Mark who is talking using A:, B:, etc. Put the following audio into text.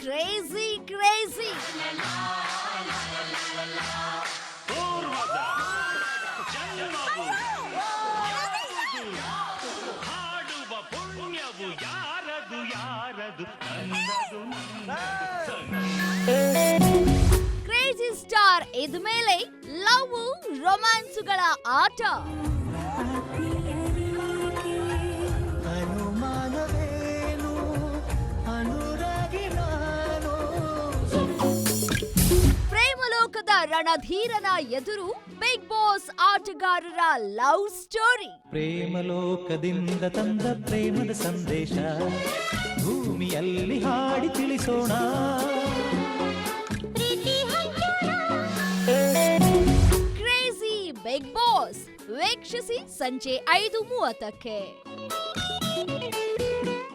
A: Crazy crazy
B: ಪೂರ್ವದ ಜನ್ಮವು ಹಾಡುವ ಪುಣ್ಯವು ಯಾರದು ಯಾರದು ನನ್ನದು
A: ಕ್ರೇಜಿ ಸ್ಟಾರ್ ಇದ್ಮೇಲೆ ಲವ್ ರೊಮ್ಯಾನ್ಸ್ಗಳ ಆಟ. ಪ್ರೇಮಲೋಕದ ರಣಧೀರನ ಎದುರು ಬಿಗ್ ಬಾಸ್ ಆಟಗಾರರ ಲವ್ ಸ್ಟೋರಿ.
C: ಪ್ರೇಮಲೋಕದಿಂದ ತಂದ ಪ್ರೇಮದ ಸಂದೇಶ ಭೂಮಿಯಲ್ಲಿ ಹಾಡಿ ತಿಳಿಸೋಣ.
A: ಕ್ರೇಜಿ ಬಿಗ್ ಬಾಸ್ ವೀಕ್ಷಿಸಿ ಸಂಜೆ 5:30ಕ್ಕೆ.